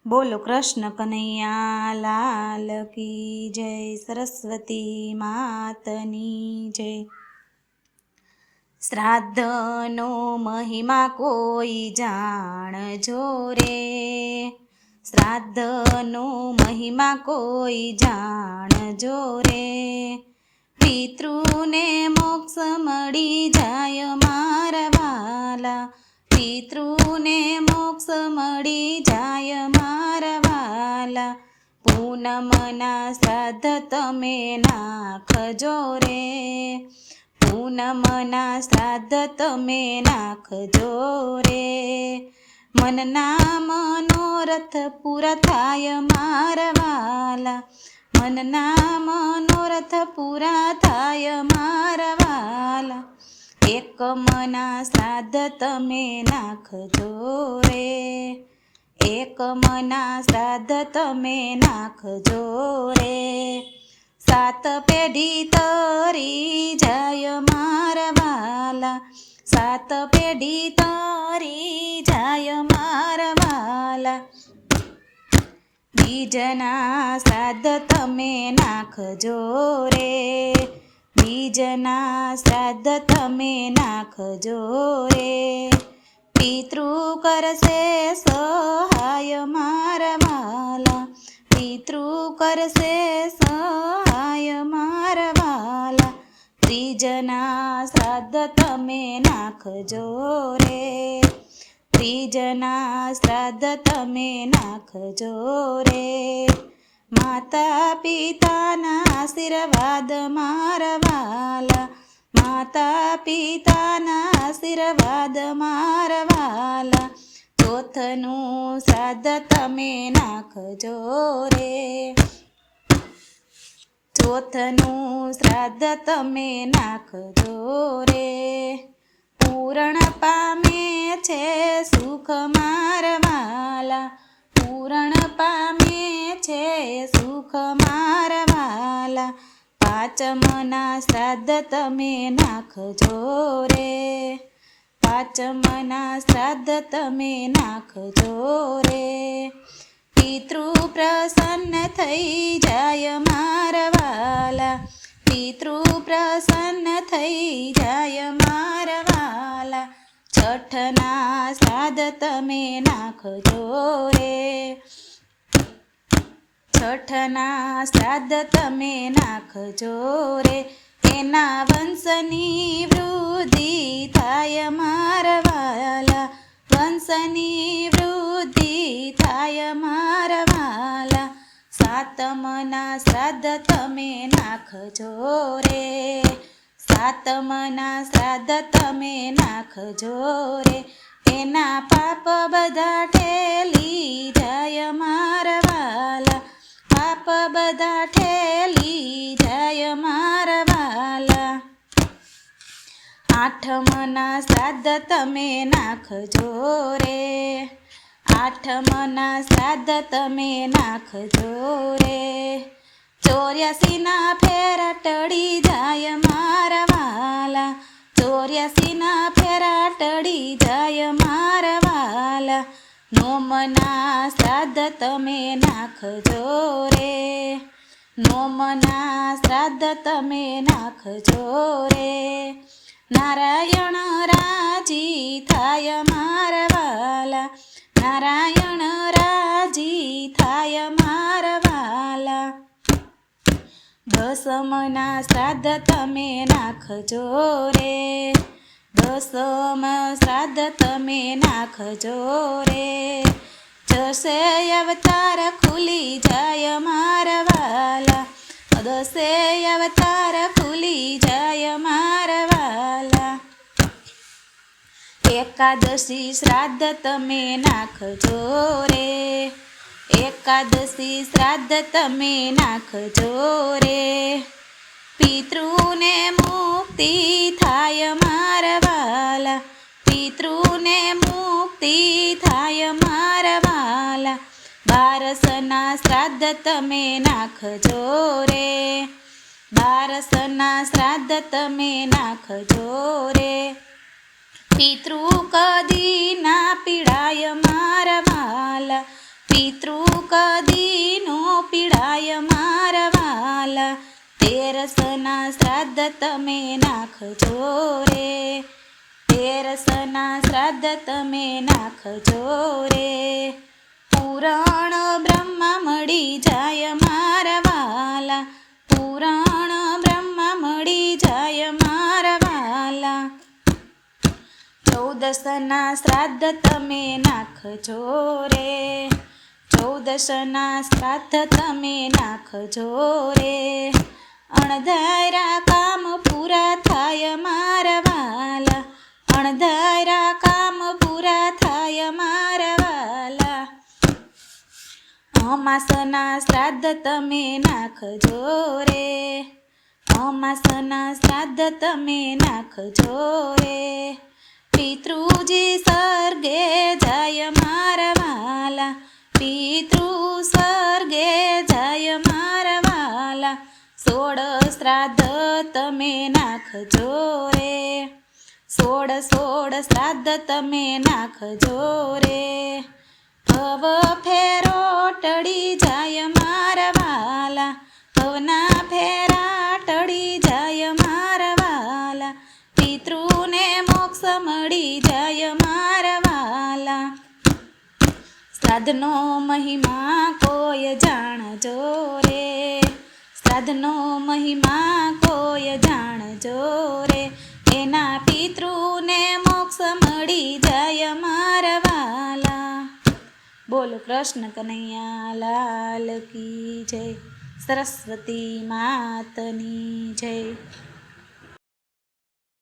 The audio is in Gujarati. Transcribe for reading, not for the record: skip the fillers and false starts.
બોલો કૃષ્ણ કનૈયા લાલ કી જય, સરસ્વતી માતની જય। શ્રાદ્ધનો મહિમા કોઈ જાણજો રે, શ્રાદ્ધનો મહિમા કોઈ જાણજો રે। પિતૃને મોક્ષ મળી જાય મારા વાલા, પિતૃને મોક્ષ મળી જાય મારા વાલા। પૂનમના શ્રાદ્ધ તમે નાખજો રે, પૂનમના શ્રાદ્ધ તમે નાખજો રે। મનના મનોરથ પૂરા થાય મારા વાલા, મનના મનોરથ પૂરા થાય મારા વાલા। એકમના શ્રાદ્ધ તમે નાખજો રે, એકમના શ્રાદ્ધ તમે નાખજો રે। સાત પેઢી તરી જાય મારા વાલા, સાત પેઢી તરી જાય મારા વાલા। બીજના શ્રાદ્ધ તમે નાખજો રે, બીજના શ્રાદ્ધ તમે નાખજો રે। પિતૃ કરશે સહાય મારા વાલા, પિતૃ કરશે સહાય મારા વાલા। ત્રીજના શ્રાદ્ધ તમે નાખજો રે, ત્રીજના શ્રાદ્ધ તમે નાખજો રે। માતા પિતાના આશીર્વાદ મારા વાલા, માતા પિતાના આશીર્વાદ મારા વાલા। ચોથનું શ્રાદ્ધ તમે નાખજો રે, ચોથનું શ્રાદ્ધ તમે નાખજો રે। પૂરણ પામે છે સુખ મારા વાલા, પૂરણ પામે છે સુખ મારા વાલા। પાંચમના શ્રાદ્ધ તમે નાખજો રે, પાંચમના શ્રાદ્ધ તમે નાખજો રે। પિતૃ પ્રસન્ન થઈ જાય મારા વાલા, પિતૃ પ્રસન્ન થઈ જાય મારા વાલા। છઠના શ્રાદ્ધ તમે નાખજો રે, છઠના શ્રાદ્ધ તમે નાખજો રે। એના વંશની વૃદ્ધિ થાય મારા વાલા, વંશની વૃદ્ધિ થાય મારા વાલા। સાતમના શ્રાદ્ધ તમે નાખજો રે, સાતમના શ્રાદ્ધ તમે નાખજો રે। એના પાપ બધા ઠેલી જાય મારા વાલા, પાપ બધા ઠેલી જાય મારા વાલા। આઠમના શ્રાદ્ધ તમે નાખજો રે, આઠમના શ્રાદ્ધ તમે નાખજો રે। 84ના ફેરા ટળી જાય મારા વાલા, 84ના ફેરા ટળી જાય મારા વાલા। નોમના શ્રાદ્ધ તમે નાખજો રે, નોમના શ્રાદ્ધ તમે નાખજો રે। નારાયણ રાજી થાય મારા વાલા, નારાયણ રાજી થાય મારા વાલા। દસમના શ્રાદ્ધ તમે નાખજો રે, દસમ શ્રાદ્ધ તમે નાખજો રે। જશે અવતાર ખુલી જાય મારા વાલા, દસે અવતાર ખુલી જાય મારા વાલા। એકાદશી શ્રાદ્ધ તમે નાખજો રે, એકાદશી શ્રાદ્ધ તમે નાખજો રે। પિતૃને મુક્તિ થાય મારા વાલા, પિતૃને મુક્તિ થાય મારા વાલા। 12ના શ્રાદ્ધ તમે નાખજો રે, 12ના શ્રાદ્ધ તમે નાખજો રે। પિતૃ કદી ના પીડાય મારા વાલા, પિતૃ કદી નો પીડાય મારા વાલા, તેરસના શ્રાદ્ધ તમે નાખજો રે, તેરસના શ્રાદ્ધ તમે નાખજો રે. પુરાણ બ્રહ્મા મળી જાય મારા વાલા, પુરાણ બ્રહ્મા મળી જાય મારા વાલા. 14ના શ્રાદ્ધ તમે નાખજો રે, 14ના શ્રાદ્ધ તમે નાખજો રે. અણધાર્યા કામ પૂરા થાય મારા વાલા, અણધાર્યા કામ પૂરા થાય મારા વાલા. અમાસના શ્રાદ્ધ તમે નાખજો રે, અમાસના શ્રાદ્ધ તમે નાખજો રે. પિતૃજી સ્વર્ગે જાય મારા વાલા, પિતૃ સ્વર્ગે જાય મારા વાલા. 16 શ્રાદ્ધ તમે નાખજો રે, 16 શ્રાદ્ધ તમે નાખજો રે. ભવ ફેરો ટળી જાય મારા વાલા, ભવના ફેરા ટળી જાય મારા વાલા. પિતૃને મોક્ષ મળી જાય મારા વાલા. શ્રાદ્ધનો મહિમા કોઈ જાણજો રે, શ્રાદ્ધનો મહિમા કોઈ જાણજો રે. એના પિતૃને મોક્ષ મળી જાય મારા વાલા. બોલો કૃષ્ણ કનૈયા લાલ કી જય, સરસ્વતી માતની જય.